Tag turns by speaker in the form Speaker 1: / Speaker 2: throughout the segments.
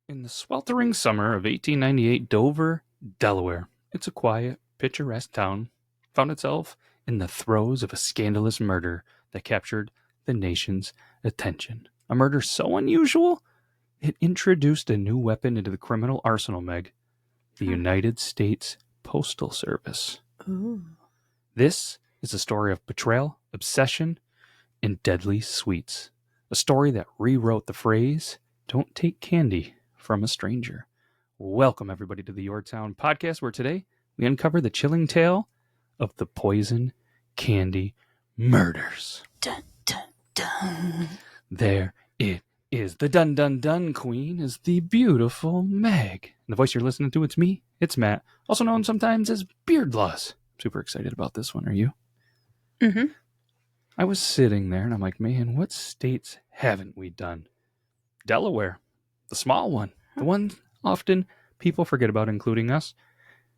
Speaker 1: In the sweltering summer of 1898, Dover, Delaware, it's a quiet, picturesque town, found itself in the throes of a scandalous murder that captured the nation's attention. A murder so unusual, it introduced a new weapon into the criminal arsenal, Meg. The United States Postal Service.
Speaker 2: Ooh.
Speaker 1: This is a story of betrayal, obsession, and deadly sweets. A story that rewrote the phrase, "Don't take candy from a stranger." Welcome, everybody, to the Yore Town Podcast, where today we uncover the chilling tale of the poison candy murders.
Speaker 2: Dun, dun, dun.
Speaker 1: There it is. The dun dun dun queen is the beautiful Meg. And the voice you're listening to, it's me. It's Matt, also known sometimes as Beardlaws. Super excited about this one. Are you?
Speaker 2: Mm-hmm.
Speaker 1: I was sitting there and I'm like, man, what states haven't we done? Delaware, the small one, the one often people forget about, including us.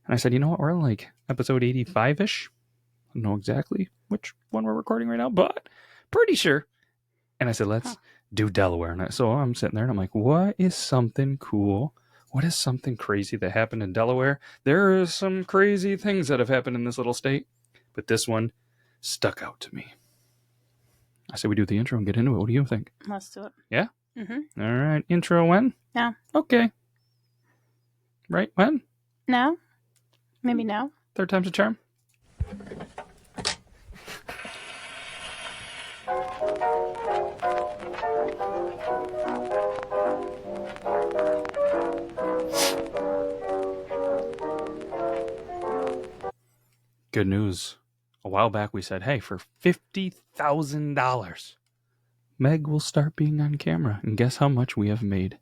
Speaker 1: And I said, you know what? We're on like episode 85-ish. I don't know exactly which one we're recording right now, but pretty sure. And I said, let's do Delaware. And so I'm sitting there and I'm like, what is something cool? What is something crazy that happened in Delaware? There are some crazy things that have happened in this little state, but this one stuck out to me. I say we do the intro and get into it. What do you think?
Speaker 2: Let's do it.
Speaker 1: Yeah?
Speaker 2: Mm-hmm.
Speaker 1: All right. Intro when?
Speaker 2: Now.
Speaker 1: Okay. Right when?
Speaker 2: Now? Maybe now?
Speaker 1: Third time's a charm? Good news. A while back we said, hey, for $50,000, Meg will start being on camera. And guess how much we have made?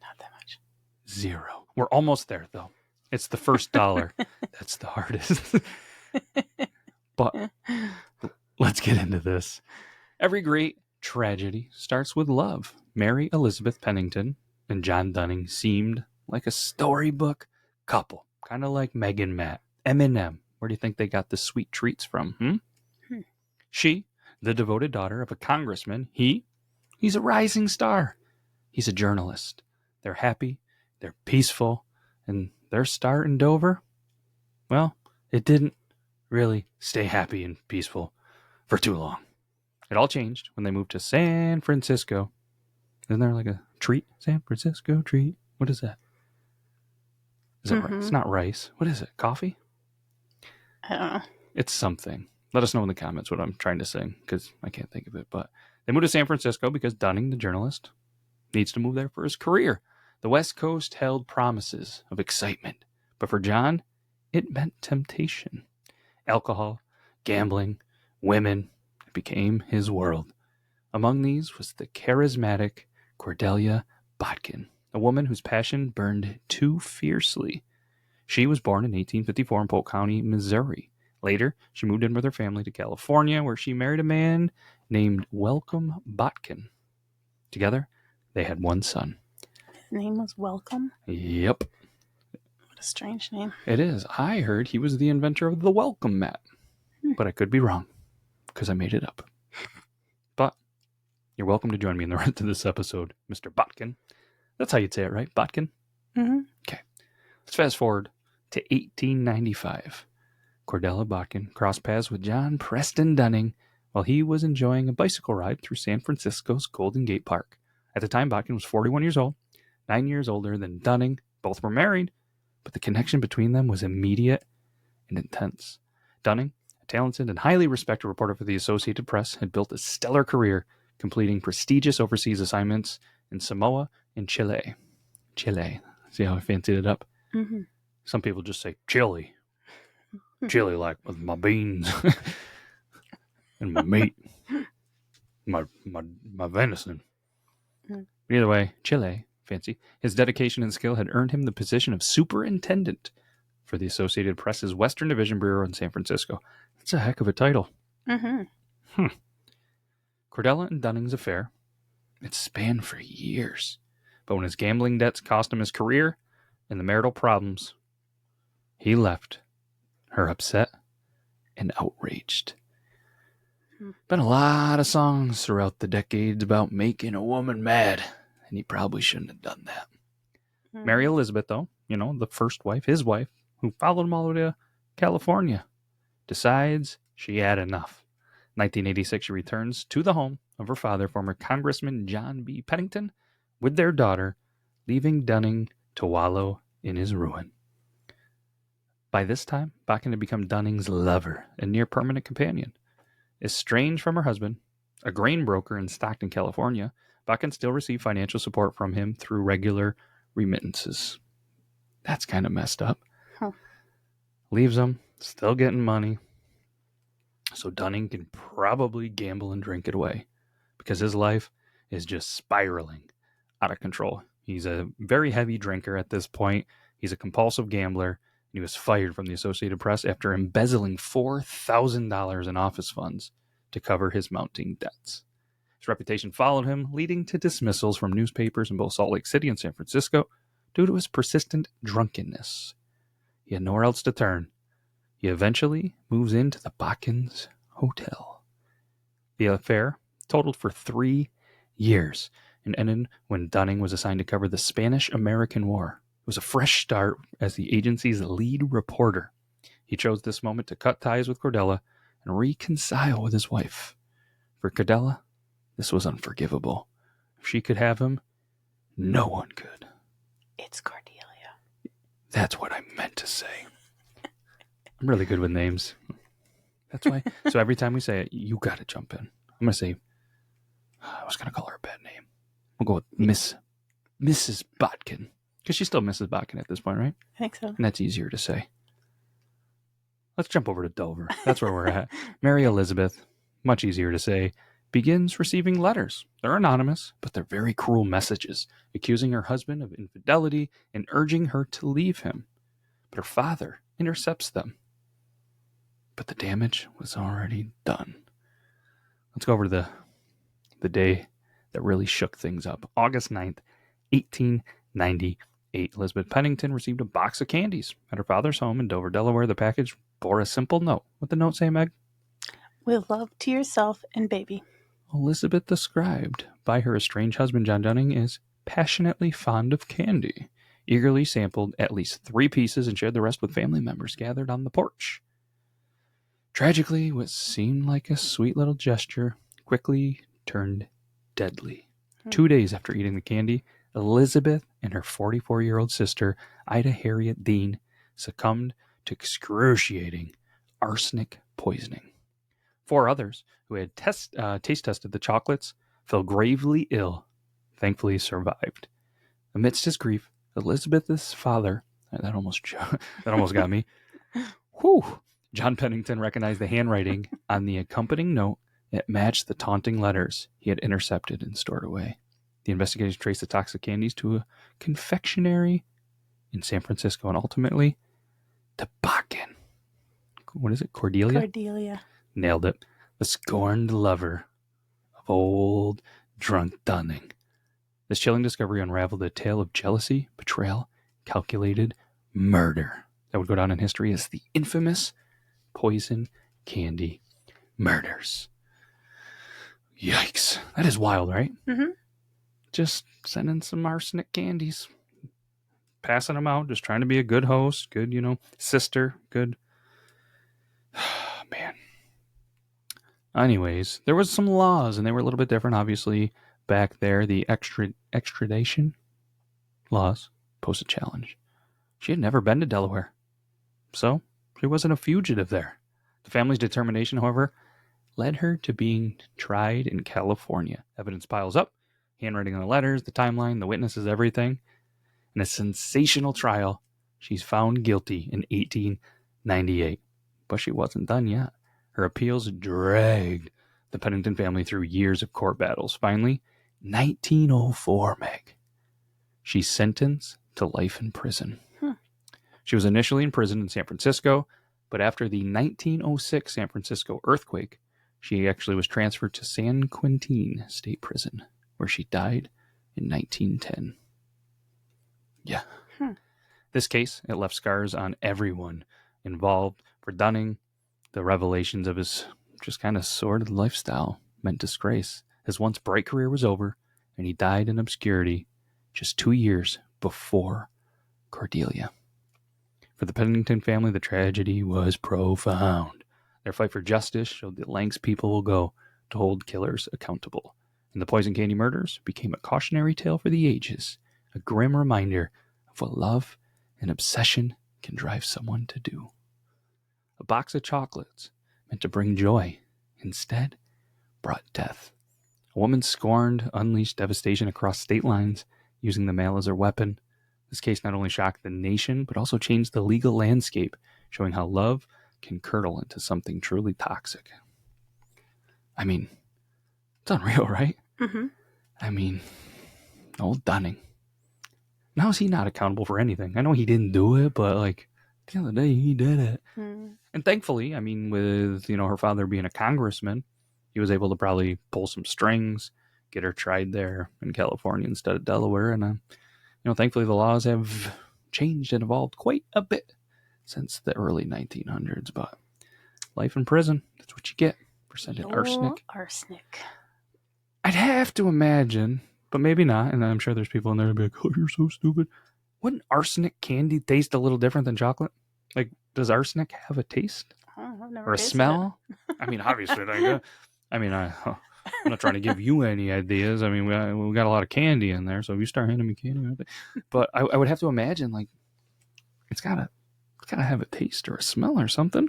Speaker 2: Not that much.
Speaker 1: Zero. We're almost there, though. It's the first dollar. That's the hardest. But let's get into this. Every great tragedy starts with love. Mary Elizabeth Pennington and John Dunning seemed like a storybook couple. Kind of like Meg and Matt. M&M. Where do you think they got the sweet treats from? She, the devoted daughter of a congressman. He's a rising star. He's a journalist. They're happy. They're peaceful. And their start in Dover, well, it didn't really stay happy and peaceful for too long. It all changed when they moved to San Francisco. Isn't there like a treat? San Francisco treat. What is that? Is it rice? It's not rice. What is it? Coffee?
Speaker 2: I don't know.
Speaker 1: It's something. Let us know in the comments what I'm trying to sing, because I can't think of it. But they moved to San Francisco because Dunning, the journalist, needs to move there for his career. The West Coast held promises of excitement. But for John, it meant temptation. Alcohol, gambling, women. It became his world. Among these was the charismatic Cordelia Botkin, a woman whose passion burned too fiercely. She was born in 1854 in Polk County, Missouri. Later, she moved in with her family to California, where she married a man named Welcome Botkin. Together, they had one son.
Speaker 2: His name was Welcome?
Speaker 1: Yep.
Speaker 2: What a strange name.
Speaker 1: It is. I heard he was the inventor of the welcome mat, but I could be wrong, because I made it up. But you're welcome to join me in the rest of this episode, Mr. Botkin. That's how you'd say it, right? Botkin?
Speaker 2: Mm-hmm.
Speaker 1: Okay. Let's fast forward to 1895. Cordelia Botkin crossed paths with John Preston Dunning while he was enjoying a bicycle ride through San Francisco's Golden Gate Park. At the time, Botkin was 41 years old, 9 years older than Dunning. Both were married, but the connection between them was immediate and intense. Dunning, a talented and highly respected reporter for the Associated Press, had built a stellar career, completing prestigious overseas assignments in Samoa and Chile. Chile. See how I fancied it up?
Speaker 2: Mm-hmm.
Speaker 1: Some people just say Chile. Chili, like with my beans and my meat, my venison. But either way, Chile, fancy. His dedication and skill had earned him the position of superintendent for the Associated Press's Western Division Bureau in San Francisco. That's a heck of a title.
Speaker 2: Mm-hmm.
Speaker 1: Cordelia and Dunning's affair, it spanned for years. But when his gambling debts cost him his career and the marital problems, he left her upset and outraged. Been a lot of songs throughout the decades about making a woman mad. and he probably shouldn't have done that.
Speaker 2: Mhm.
Speaker 1: Mary Elizabeth, though, the first wife, his wife, who followed him all the way to California, decides she had enough. 1986, she returns to the home of her father, former Congressman John B. Pennington, with their daughter, leaving Dunning to wallow in his ruin. By this time, Botkin had become Dunning's lover and near permanent companion. Estranged from her husband, a grain broker in Stockton, California, Botkin still received financial support from him through regular remittances. That's kind of messed up.
Speaker 2: Huh.
Speaker 1: Leaves him, still getting money. So Dunning can probably gamble and drink it away because his life is just spiraling out of control. He's a very heavy drinker at this point. He's a compulsive gambler. And he was fired from the Associated Press after embezzling $4,000 in office funds to cover his mounting debts. His reputation followed him, leading to dismissals from newspapers in both Salt Lake City and San Francisco due to his persistent drunkenness. He had nowhere else to turn. He eventually moves into the Botkins Hotel. The affair totaled for 3 years and ended when Dunning was assigned to cover the Spanish-American War. It was a fresh start as the agency's lead reporter. He chose this moment to cut ties with Cordelia and reconcile with his wife. For Cordelia, this was unforgivable. If she could have him, no one could.
Speaker 2: It's Cordelia.
Speaker 1: That's what I meant to say. I'm really good with names. That's why. So every time we say it, you got to jump in. I'm going to say, I was going to call her a bad name. We'll go with Mrs. Botkin. Because she's still Mrs. Botkin at this point, right?
Speaker 2: I think so.
Speaker 1: And that's easier to say. Let's jump over to Dover. That's where we're at. Mary Elizabeth, much easier to say, begins receiving letters. They're anonymous, but they're very cruel messages, accusing her husband of infidelity and urging her to leave him. But her father intercepts them. But the damage was already done. Let's go over to the day that really shook things up. August 9th, 1898. Elizabeth Pennington received a box of candies at her father's home in Dover, Delaware. The package bore a simple note. What the note say, Meg?
Speaker 2: With love to yourself and baby.
Speaker 1: Elizabeth, described by her estranged husband, John Dunning, is passionately fond of candy. Eagerly sampled at least 3 pieces and shared the rest with family members gathered on the porch. Tragically, what seemed like a sweet little gesture quickly turned deadly. 2 days after eating the candy, Elizabeth and her 44-year-old sister, Ida Harriet Dean, succumbed to excruciating arsenic poisoning. 4 others who had taste tested the chocolates fell gravely ill, thankfully survived. Amidst his grief, Elizabeth's father, that almost got me. Whew. John Pennington recognized the handwriting on the accompanying note. It matched the taunting letters he had intercepted and stored away. The investigators traced the toxic candies to a confectionery in San Francisco and ultimately to Botkin. What is it? Cordelia?
Speaker 2: Cordelia.
Speaker 1: Nailed it. The scorned lover of old drunk Dunning. This chilling discovery unraveled a tale of jealousy, betrayal, calculated murder that would go down in history as the infamous poison candy murders. Yikes. That is wild, right?
Speaker 2: Mm-hmm.
Speaker 1: Just sending some arsenic candies. Passing them out, just trying to be a good host, good, sister, good. Man. Anyways, there was some laws, and they were a little bit different, obviously, back there. The extradition laws posed a challenge. She had never been to Delaware, so she wasn't a fugitive there. The family's determination, however, led her to being tried in California. Evidence piles up, handwriting on the letters, the timeline, the witnesses, everything. In a sensational trial, she's found guilty in 1898. But she wasn't done yet. Her appeals dragged the Pennington family through years of court battles. Finally, 1904, Meg, she's sentenced to life in prison. She was initially imprisoned in San Francisco, but after the 1906 San Francisco earthquake, she actually was transferred to San Quentin State Prison, where she died in 1910. Yeah. This case, it left scars on everyone involved. For Dunning, the revelations of his just kind of sordid lifestyle meant disgrace. His once bright career was over, and he died in obscurity just 2 years before Cordelia. For the Pennington family, the tragedy was profound. Their fight for justice showed the lengths people will go to hold killers accountable. And the Poison Candy murders became a cautionary tale for the ages, a grim reminder of what love and obsession can drive someone to do. A box of chocolates meant to bring joy, instead brought death. A woman scorned unleashed devastation across state lines, using the mail as her weapon. This case not only shocked the nation, but also changed the legal landscape, showing how love can curdle into something truly toxic. I mean, it's unreal, right?
Speaker 2: Mm-hmm.
Speaker 1: I mean, old Dunning. Now is he not accountable for anything? I know he didn't do it, but like, at the end of the day, he did it.
Speaker 2: Mm.
Speaker 1: And thankfully, I mean, with, her father being a congressman, he was able to probably pull some strings, get her tried there in California instead of Delaware. And, thankfully the laws have changed and evolved quite a bit since the early 1900s. But life in prison, that's what you get for sending arsenic.
Speaker 2: Arsenic.
Speaker 1: I'd have to imagine, but maybe not. And I'm sure there's people in there who'd be like, oh, you're so stupid. Wouldn't arsenic candy taste a little different than chocolate? Like, does arsenic have a taste?
Speaker 2: Oh, I've never
Speaker 1: Or a
Speaker 2: tasted
Speaker 1: smell?
Speaker 2: it.
Speaker 1: I mean, obviously, I'm not trying to give you any ideas. I mean, we got a lot of candy in there, so if you start handing me candy, but I would have to imagine, like, it's gotta have a taste or a smell or something.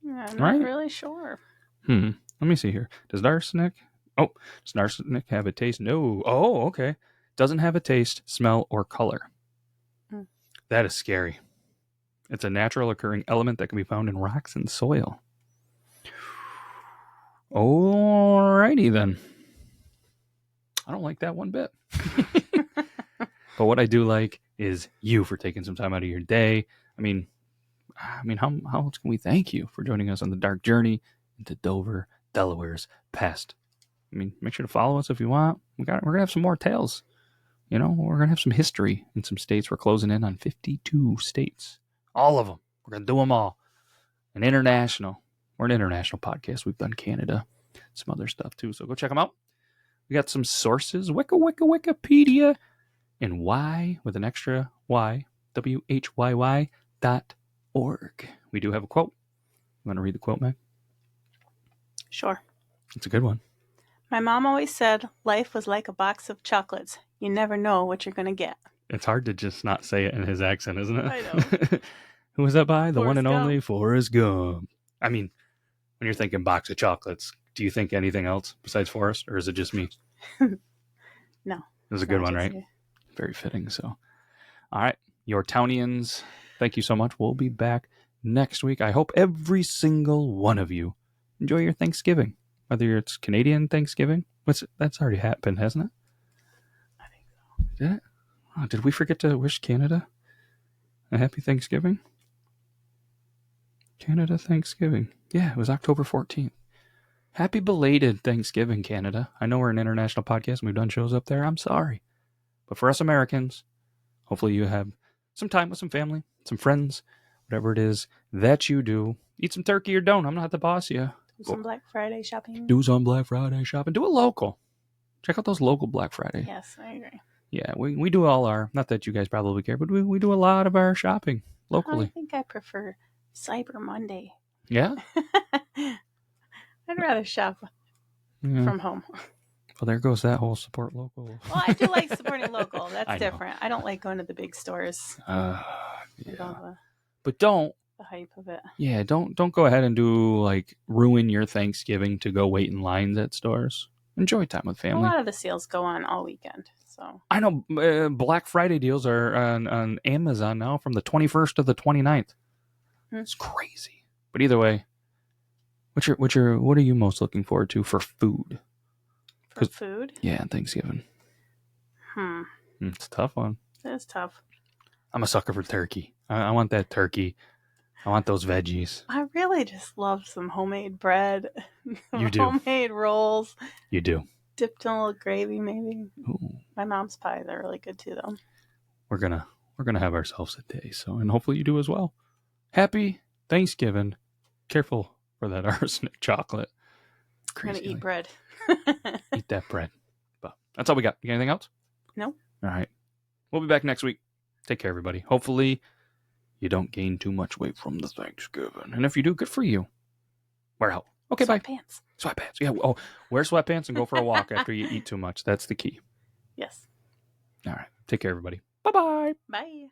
Speaker 2: Yeah, I'm
Speaker 1: right?
Speaker 2: not really sure.
Speaker 1: Let me see here. Does arsenic have a taste? No. Oh, okay. Doesn't have a taste, smell, or color.
Speaker 2: Hmm.
Speaker 1: That is scary. It's a natural occurring element that can be found in rocks and soil. Alrighty then. I don't like that one bit. But what I do like is you for taking some time out of your day. I mean, how else can we thank you for joining us on the dark journey into Dover, Delaware's past? I mean, make sure to follow us if you want. We're gonna have some more tales. We're gonna have some history in some states. We're closing in on 52 states. All of them. We're gonna do them all. We're an international podcast. We've done Canada, some other stuff too. So go check them out. We got some sources, Wikipedia, and Y with an extra Y, WHYY.org. We do have a quote. You want to read the quote, Meg?
Speaker 2: Sure.
Speaker 1: It's a good one.
Speaker 2: My mom always said life was like a box of chocolates. You never know what you're going to get.
Speaker 1: It's hard to just not say it in his accent, isn't it?
Speaker 2: I know.
Speaker 1: Who was that by? The one and
Speaker 2: Forrest
Speaker 1: only
Speaker 2: Gump.
Speaker 1: Forrest Gump. I mean, when you're thinking box of chocolates, do you think anything else besides Forrest, or is it just me?
Speaker 2: No.
Speaker 1: It was a good one, right?
Speaker 2: You.
Speaker 1: Very fitting. So, all right, Yore Townians, thank you so much. We'll be back next week. I hope every single one of you enjoy your Thanksgiving, whether it's Canadian Thanksgiving. That's already happened, hasn't it?
Speaker 2: I think so.
Speaker 1: Did it? Oh, did we forget to wish Canada a happy Thanksgiving? Canada Thanksgiving. Yeah, it was October 14th. Happy belated Thanksgiving, Canada. I know we're an international podcast and we've done shows up there. I'm sorry. But for us Americans, hopefully you have some time with some family, some friends, whatever it is that you do. Eat some turkey or don't. I'm not the boss of you.
Speaker 2: Do some Black Friday shopping.
Speaker 1: Do some Black Friday shopping. Do it local. Check out those local Black Friday.
Speaker 2: Yes, I agree.
Speaker 1: Yeah, we do all our, not that you guys probably care, but we do a lot of our shopping locally.
Speaker 2: I think I prefer Cyber Monday.
Speaker 1: Yeah?
Speaker 2: I'd rather shop from home.
Speaker 1: Well, there goes that whole support local.
Speaker 2: Well, I do like supporting local.
Speaker 1: I
Speaker 2: That's
Speaker 1: know.
Speaker 2: different. I don't like going to the big stores.
Speaker 1: Yeah.
Speaker 2: With all
Speaker 1: But don't.
Speaker 2: the hype of it.
Speaker 1: Yeah, don't go ahead and ruin your Thanksgiving to go wait in lines at stores. Enjoy time with family.
Speaker 2: A lot of the sales go on all weekend. So
Speaker 1: I know Black Friday deals are on Amazon now from the 21st to the 29th. It's crazy. But either way, what are you most looking forward to for food?
Speaker 2: for food?
Speaker 1: Yeah, Thanksgiving. It's a tough one.
Speaker 2: It's tough.
Speaker 1: I'm a sucker for turkey. I want that turkey. I want those veggies.
Speaker 2: I really just love some homemade bread.
Speaker 1: You do.
Speaker 2: Homemade rolls.
Speaker 1: You do.
Speaker 2: Dipped in a little gravy, maybe.
Speaker 1: Ooh.
Speaker 2: My mom's pies are really good too, though.
Speaker 1: We're gonna have ourselves a day. So, and hopefully you do as well. Happy Thanksgiving. Careful for that arsenic chocolate.
Speaker 2: I'm gonna eat bread.
Speaker 1: Eat that bread. But that's all we got. You got anything else?
Speaker 2: No.
Speaker 1: All right. We'll be back next week. Take care, everybody. Hopefully, you don't gain too much weight from the Thanksgiving. And if you do, good for you. We're out. Okay, bye.
Speaker 2: Sweatpants.
Speaker 1: Sweatpants. Yeah. Oh, wear sweatpants and go for a walk after you eat too much. That's the key.
Speaker 2: Yes.
Speaker 1: All right. Take care, everybody. Bye-bye.
Speaker 2: Bye.